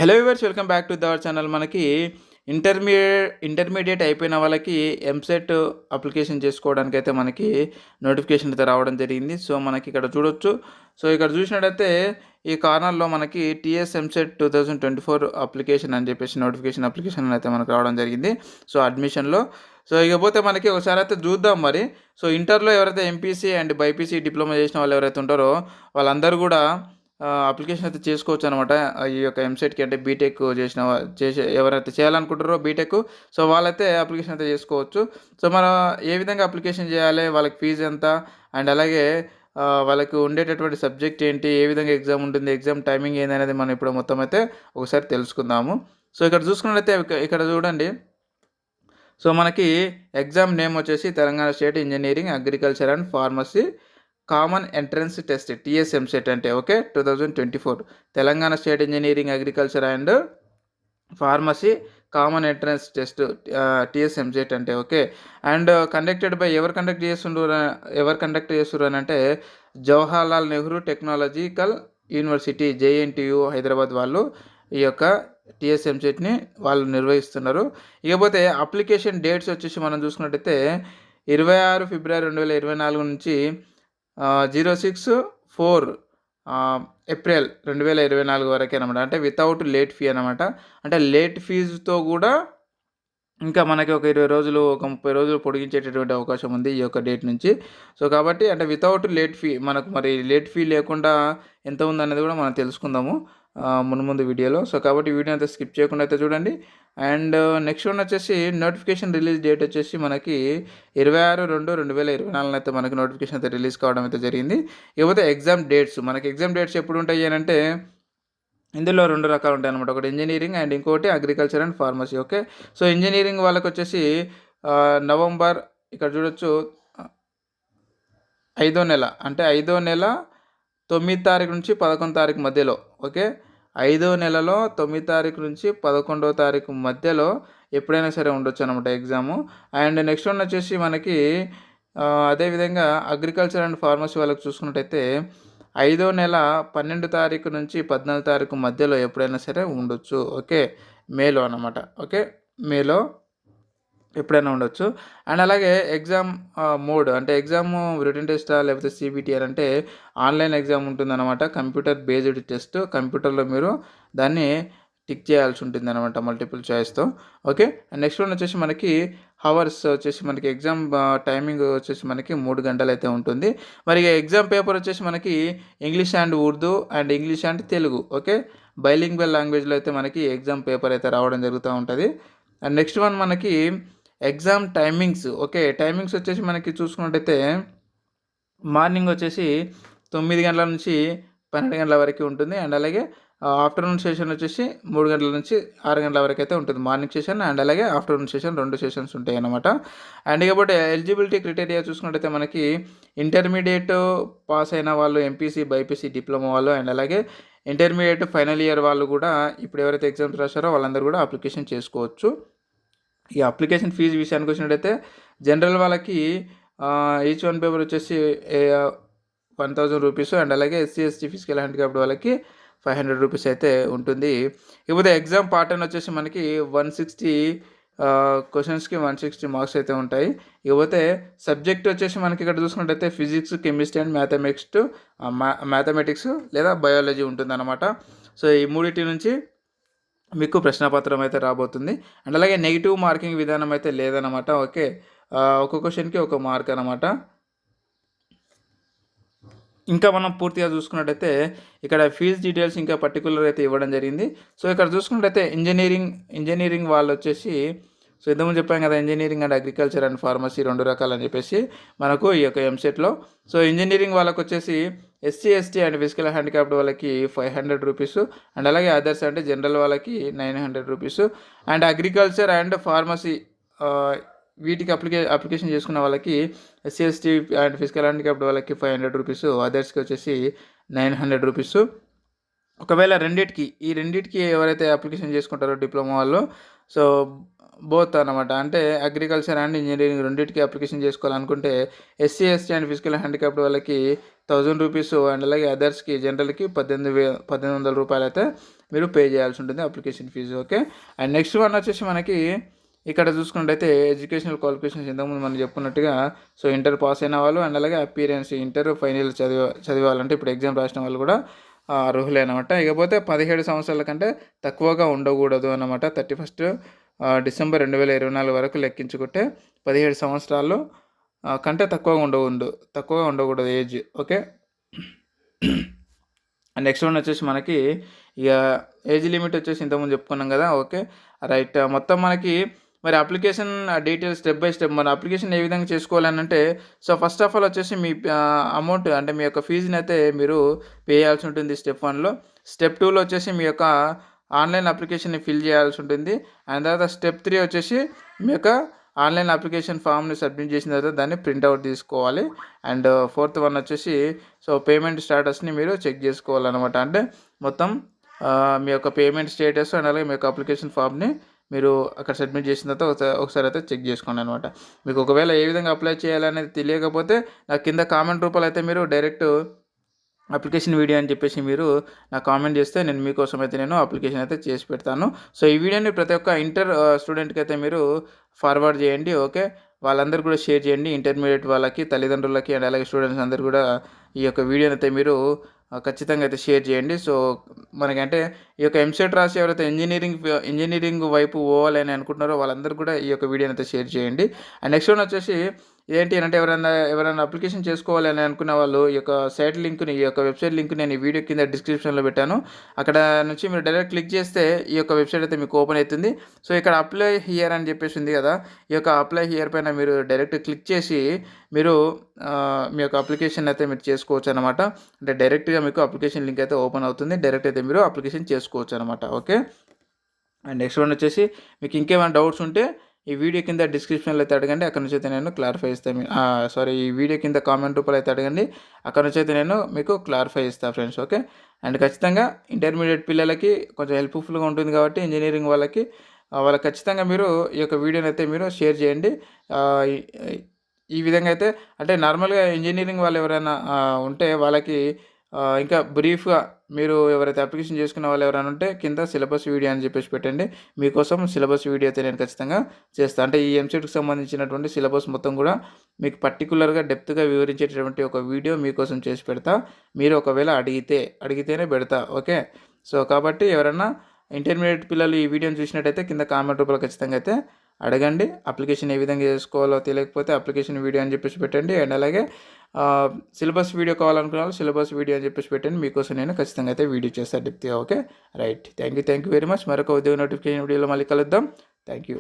Hello viewers, welcome back to our channel. మనకి intermediate అయిపోయిన వాళ్ళకి ఎంసెట్ అప్లికేషన్ చేసుకోవడానికైతే మనకి నోటిఫికేషన్ అయితే రావడం జరిగింది. సో మనకి ఇక్కడ చూడొచ్చు. సో ఇక్కడ చూసినట్టయితే ఈ కార్నర్లో మనకి టీఎస్ ఎంసెట్ 2024 అప్లికేషన్ అని చెప్పేసి అప్లికేషన్ అయితే మనకు రావడం జరిగింది. సో అడ్మిషన్లో సో ఇకపోతే మనకి ఒకసారి అయితే చూద్దాం మరి. సో ఇంటర్లో ఎవరైతే ఎంపీసీ అండ్ బైపీసీ డిప్లొమా చేసిన వాళ్ళు ఎవరైతే ఉంటారో వాళ్ళందరూ కూడా అప్లికేషన్ అయితే చేసుకోవచ్చు అనమాట. ఈ యొక్క ఎంసెట్‌కి అంటే బీటెక్ ఎవరైతే చేయాలనుకుంటారో బీటెక్, సో వాళ్ళైతే అప్లికేషన్ అయితే చేసుకోవచ్చు. సో మనం ఏ విధంగా అప్లికేషన్ చేయాలి, వాళ్ళకి ఫీజు ఎంత, అండ్ అలాగే వాళ్ళకి ఉండేటటువంటి సబ్జెక్ట్ ఏంటి, ఏ విధంగా ఎగ్జామ్ ఉంటుంది, ఎగ్జామ్ టైమింగ్ ఏందనేది మనం ఇప్పుడు మొత్తం అయితే ఒకసారి తెలుసుకుందాము. సో ఇక్కడ చూసుకున్నట్లయితే ఇక్కడ చూడండి. సో మనకి ఎగ్జామ్ నేమ్ వచ్చేసి Telangana state engineering, agriculture and pharmacy common entrance test TS EAMCET అంటే okay 2024 Telangana state engineering, agriculture and pharmacy common entrance test TS EAMCET అంటే ఓకే. అండ్ కండక్టెడ్ బై ఎవరు కండక్ట్ చేస్తున్నారు అని అంటే Jawaharlal Nehru technological university JNTU Hyderabad వాళ్ళు ఈ యొక్క టీఎస్ ఎంసెట్ని వాళ్ళు నిర్వహిస్తున్నారు. ఇకపోతే అప్లికేషన్ డేట్స్ వచ్చేసి మనం చూసుకున్నట్టయితే 26 ఫిబ్రవరి 2024 నుంచి 06/4 ఏప్రిల్ 2024 వరకే అనమాట. అంటే వితౌట్ లేట్ ఫీ అనమాట. అంటే లేట్ ఫీజుతో కూడా ఇంకా మనకి ఒక 20 రోజులు, ఒక 30 రోజులు పొడిగించేటటువంటి అవకాశం ఉంది ఈ యొక్క డేట్ నుంచి. సో కాబట్టి అంటే వితౌట్ లేట్ ఫీ, మనకు మరి లేట్ ఫీ లేకుండా ఎంత ఉందనేది కూడా మనం తెలుసుకుందాము ముందు వీడియోలో. సో కాబట్టి వీడియో అయితే స్కిప్ చేయకుండా అయితే చూడండి. అండ్ నెక్స్ట్ వన్ వచ్చేసి నోటిఫికేషన్ రిలీజ్ డేట్ వచ్చేసి మనకి 26/2/2024 అయితే మనకి నోటిఫికేషన్ అయితే రిలీజ్ కావడం అయితే జరిగింది. ఇకపోతే ఎగ్జామ్ డేట్స్ ఎప్పుడు ఉంటాయి అని అంటే ఇందులో 2 రకాలు ఉంటాయి అనమాట. ఒకటి ఇంజనీరింగ్ అండ్ ఇంకోటి agriculture and pharmacy okay. So engineering వాళ్ళకి వచ్చేసి నవంబర్ ఇక్కడ చూడొచ్చు 5వ నెల, అంటే 5వ నెల 9 తారీఖు నుంచి 11 తారీఖు మధ్యలో ఓకే. 5వ నెలలో 9 తారీఖు నుంచి 11వ తారీఖు మధ్యలో ఎప్పుడైనా సరే ఉండొచ్చు అనమాట ఎగ్జాము. అండ్ నెక్స్ట్ వన్ వచ్చేసి మనకి అదేవిధంగా అగ్రికల్చర్ అండ్ ఫార్మసీ వాళ్ళకి చూసుకున్నట్టయితే 5వ నెల 12 తారీఖు నుంచి 14 తారీఖు మధ్యలో ఎప్పుడైనా సరే ఉండొచ్చు ఓకే. మేలో అనమాట ఓకే. మేలో ఎప్పుడైనా ఉండొచ్చు. అండ్ అలాగే ఎగ్జామ్ మోడ్ అంటే ఎగ్జామ్ రిటన్ టెస్టా లేకపోతే సిబిటి అని అంటే ఆన్లైన్ ఎగ్జామ్ ఉంటుందన్నమాట. కంప్యూటర్ బేస్డ్ టెస్ట్, కంప్యూటర్లో మీరు దాన్ని టిక్ చేయాల్సి ఉంటుంది అనమాట మల్టిపుల్ చాయిస్తో ఓకే. అండ్ నెక్స్ట్ వన్ వచ్చేసి మనకి హవర్స్ వచ్చేసి మనకి ఎగ్జామ్ టైమింగ్ వచ్చేసి మనకి 3 గంటలు అయితే ఉంటుంది. మరి ఎగ్జామ్ పేపర్ వచ్చేసి మనకి English and Urdu and English and Telugu okay. Bilingual లాంగ్వేజ్లో అయితే మనకి ఎగ్జామ్ పేపర్ అయితే రావడం జరుగుతూ ఉంటుంది. అండ్ నెక్స్ట్ వన్ మనకి ఎగ్జామ్ టైమింగ్స్ ఓకే. టైమింగ్స్ వచ్చేసి మనకి చూసుకున్నట్టయితే మార్నింగ్ వచ్చేసి 9 గంటల నుంచి 12 గంటల వరకు ఉంటుంది. అండ్ అలాగే ఆఫ్టర్నూన్ సెషన్ వచ్చేసి 3 గంటల నుంచి 6 గంటల వరకు అయితే ఉంటుంది మార్నింగ్ సెషన్. అండ్ అలాగే ఆఫ్టర్నూన్ సెషన్ 2 సెషన్స్ ఉంటాయి అన్నమాట. అండ్ ఇకపోతే ఎలిజిబిలిటీ క్రైటీరియా చూసుకున్నట్టయితే మనకి ఇంటర్మీడియట్ పాస్ అయిన వాళ్ళు, ఎంపీసీ బైపీసీ డిప్లొమా వాళ్ళు, అండ్ అలాగే ఇంటర్మీడియట్ ఫైనల్ ఇయర్ వాళ్ళు కూడా ఇప్పుడు ఎవరైతే ఎగ్జామ్స్ రాశారో వాళ్ళందరూ కూడా అప్లికేషన్ చేసుకోవచ్చు. ఈ అప్లికేషన్ ఫీజు విషయానికి వచ్చినట్టయితే జనరల్ వాళ్ళకి ఈచ్ వన్ పేపర్ వచ్చేసి 1000 రూపీస్. అండ్ అలాగే ఎస్సీ ఎస్టీ ఫిజికల్ హ్యాండిక్యాప్డ్ వాళ్ళకి 500 రూపీస్ అయితే ఉంటుంది. ఇకపోతే ఎగ్జామ్ పార్ట్ వచ్చేసి మనకి 160 క్వశ్చన్స్కి 160 మార్క్స్ అయితే ఉంటాయి. ఇకపోతే సబ్జెక్ట్ వచ్చేసి మనకి ఇక్కడ చూసుకున్నట్టయితే ఫిజిక్స్, కెమిస్ట్రీ అండ్ మ్యాథమెటిక్స్ లేదా బయాలజీ ఉంటుందన్నమాట. సో ఈ మూడింటి నుంచి మీకు ప్రశ్నపత్రం అయితే రాబోతుంది. అండ్ అలాగే నెగిటివ్ మార్కింగ్ విధానం అయితే లేదన్నమాట ఓకే. ఒక్కొక్క క్వశ్చన్కి ఒక మార్క్ అనమాట. ఇంకా మనం పూర్తిగా చూసుకున్నట్టయితే ఇక్కడ ఫీజ్ డీటెయిల్స్ ఇంకా పర్టికులర్ అయితే ఇవ్వడం జరిగింది. సో ఇక్కడ చూసుకున్నట్టయితే ఇంజనీరింగ్ వాళ్ళు వచ్చేసి సో ఇంతకుముందు చెప్పాం కదా, engineering and agriculture and pharmacy 2 రకాలు అని చెప్పేసి మనకు ఈ యొక్క ఎంసెట్లో. సో ఇంజనీరింగ్ వాళ్ళకి వచ్చేసి SC ST and physical handicapped వాళ్ళకి 500 రూపీస్. అండ్ అలాగే అదర్స్ అంటే జనరల్ వాళ్ళకి 900 rupees. And agriculture and pharmacy వీటికి అప్లికేషన్ చేసుకున్న వాళ్ళకి SC ST and physical handicapped వాళ్ళకి 500 రూపీస్, అదర్స్కి వచ్చేసి 900 రూపీస్. ఒకవేళ ఈ రెండింటికి ఎవరైతే అప్లికేషన్ చేసుకుంటారో డిప్లొమా వాళ్ళు, సో బోత్ అనమాట, అంటే అగ్రికల్చర్ అండ్ ఇంజనీరింగ్ రెండింటికి అప్లికేషన్ చేసుకోవాలనుకుంటే SC ST and physical handicapped వాళ్ళకి 1000 రూపీస్. అండ్ అలాగే అదర్స్కి జనరల్కి 1800 రూపాయలు అయితే మీరు పే చేయాల్సి ఉంటుంది application fee. Okay. And next one వచ్చేసి మనకి ఇక్కడ చూసుకున్నట్టయితే ఎడ్యుకేషనల్ క్వాలిఫికేషన్స్ ఇంతకుముందు మనం చెప్పుకున్నట్టుగా సో ఇంటర్ పాస్ అయిన వాళ్ళు అండ్ అలాగే అపీరెన్స్ ఇంటర్ ఫైనల్ చదివాలంటే ఇప్పుడు ఎగ్జామ్ రాసిన వాళ్ళు కూడా అర్హులే అనమాట. ఇకపోతే 17 సంవత్సరాల కంటే తక్కువగా ఉండకూడదు అన్నమాట. 31 డిసెంబర్ 2024 వరకు లెక్కించుకుంటే 17 సంవత్సరాలు కంటే తక్కువగా ఉండకూడదు ఏజ్. ఓకే. నెక్స్ట్ వన్ వచ్చేసి మనకి ఇక ఏజ్ లిమిట్ వచ్చేసి ఇంతకుముందు చెప్పుకున్నాం కదా. Okay right. మొత్తం మనకి మరి application details step by step మన అప్లికేషన్ ఏ విధంగా చేసుకోవాలని అంటే సో ఫస్ట్ ఆఫ్ ఆల్ వచ్చేసి మీ అమౌంట్ అంటే మీ యొక్క ఫీజుని అయితే మీరు పే చేయాల్సి ఉంటుంది స్టెప్ 1లో. స్టెప్ 2లో వచ్చేసి మీ యొక్క ఆన్లైన్ అప్లికేషన్ని ఫిల్ చేయాల్సి ఉంటుంది. అండ్ తర్వాత స్టెప్ 3 వచ్చేసి మీ యొక్క ఆన్లైన్ అప్లికేషన్ ఫామ్ని సబ్మిట్ చేసిన తర్వాత దాన్ని ప్రింట్అవుట్ తీసుకోవాలి. అండ్ 4th వన్ వచ్చేసి సో పేమెంట్ స్టేటస్ని మీరు చెక్ చేసుకోవాలన్నమాట. అంటే మొత్తం మీ యొక్క పేమెంట్ స్టేటస్ అండ్ అలాగే మీ యొక్క అప్లికేషన్ ఫామ్ని మీరు అక్కడ సబ్మిట్ చేసిన తర్వాత ఒకసారి అయితే చెక్ చేసుకోండి అనమాట. మీకు ఒకవేళ ఏ విధంగా అప్లై చేయాలనేది తెలియకపోతే నాకు కింద కామెంట్ రూపంలో అయితే మీరు డైరెక్ట్ అప్లికేషన్ వీడియో అని చెప్పేసి మీరు నాకు కామెంట్ చేస్తే నేను మీకోసం అయితే నేను అప్లికేషన్ అయితే చేసి పెడతాను. సో ఈ వీడియోని ప్రతి ఒక్క ఇంటర్ స్టూడెంట్కి అయితే మీరు ఫార్వర్డ్ చేయండి. ఓకే. వాళ్ళందరూ కూడా షేర్ చేయండి. ఇంటర్మీడియట్ వాళ్ళకి, తల్లిదండ్రులకి అండ్ అలాగే స్టూడెంట్స్ అందరూ కూడా ఈ యొక్క వీడియోని అయితే మీరు ఖచ్చితంగా అయితే షేర్ చేయండి. సో మనకంటే ఈ యొక్క ఎంసెట్ రాసి ఎవరైతే ఇంజనీరింగ్ వైపు పోవాలని అనుకుంటున్నారో వాళ్ళందరూ కూడా ఈ యొక్క వీడియోని అయితే షేర్ చేయండి. అండ్ నెక్స్ట్ వన్ వచ్చేసి ఏంటి అంటే ఎవరైనా అప్లికేషన్ చేసుకోవాలి అని అనుకున్న వాళ్ళు ఈ యొక్క సైట్ లింక్ని ఈ యొక్క వెబ్సైట్ లింక్ నేను ఈ వీడియో కింద డిస్క్రిప్షన్లో పెట్టాను. అక్కడ నుంచి మీరు డైరెక్ట్ క్లిక్ చేస్తే ఈ యొక్క వెబ్సైట్ అయితే మీకు ఓపెన్ అవుతుంది. సో ఇక్కడ అప్లై హియర్ అని చెప్పేసి ఉంది కదా. ఈ యొక్క అప్లై హియర్ పైన మీరు డైరెక్ట్ క్లిక్ చేసి మీరు మీ యొక్క అప్లికేషన్ అయితే మీరు చేసుకోవచ్చు అనమాట. అంటే డైరెక్ట్గా మీకు అప్లికేషన్ లింక్ అయితే ఓపెన్ అవుతుంది. డైరెక్ట్ అయితే మీరు అప్లికేషన్ చేసుకోవచ్చు అనమాట. ఓకే. అండ్ నెక్స్ట్ వన్ వచ్చేసి మీకు ఇంకేమైనా డౌట్స్ ఉంటే ఈ వీడియో కింద డిస్క్రిప్షన్లో అయితే అడగండి. అక్కడ నుంచి అయితే నేను క్లారిఫై ఇస్తాను. ఈ వీడియో కింద కామెంట్ రూపంలో అయితే అడగండి. అక్కడ నుంచి అయితే నేను మీకు క్లారిఫై ఇస్తాను ఫ్రెండ్స్. ఓకే. అండ్ ఖచ్చితంగా ఇంటర్మీడియట్ పిల్లలకి కొంచెం హెల్ప్ఫుల్గా ఉంటుంది కాబట్టి ఇంజనీరింగ్ వాళ్ళకి ఖచ్చితంగా మీరు ఈ యొక్క వీడియోని అయితే మీరు షేర్ చేయండి. ఈ విధంగా అయితే అంటే నార్మల్గా ఇంజనీరింగ్ వాళ్ళు ఎవరైనా ఉంటే వాళ్ళకి ఇంకా బ్రీఫ్గా మీరు ఎవరైతే అప్లికేషన్ చేసుకున్న వాళ్ళు ఎవరైనా ఉంటే కింద సిలబస్ వీడియో అని చెప్పేసి పెట్టండి. మీకోసం సిలబస్ వీడియో అయితే నేను ఖచ్చితంంగా చేస్తాను. అంటే ఈ ఎంసెట్కి సంబంధించినటువంటి సిలబస్ మొత్తం కూడా మీకు పర్టికులర్గా డెప్త్గా వివరించేటటువంటి ఒక వీడియో మీకోసం చేసి పెడతా. మీరు ఒకవేళ అడిగితేనే పెడతా. ఓకే. సో కాబట్టి ఎవరైనా ఇంటర్మీడియట్ పిల్లలు ఈ వీడియోని చూసినట్టయితే కింద కామెంట్ రూపంలో ఖచ్చితంగా అయితే అడగండి. అప్లికేషన్ ఏ విధంగా చేసుకోవాలో తెలియకపోతే అప్లికేషన్ వీడియో అని చెప్పేసి పెట్టండి. అండ్ అలాగే సిలబస్ వీడియో కావాలనుకున్న వాళ్ళు సిలబస్ వీడియో అని చెప్పేసి పెట్టండి. మీకోసం నేను ఖచ్చితంగా అయితే వీడియో చేస్తాను డెప్త్గా. Okay right. Thank you very much. మరొక ఉద్యోగ నోటిఫికేషన్ వీడియోలో మళ్ళీ కలుద్దాం. Thank you.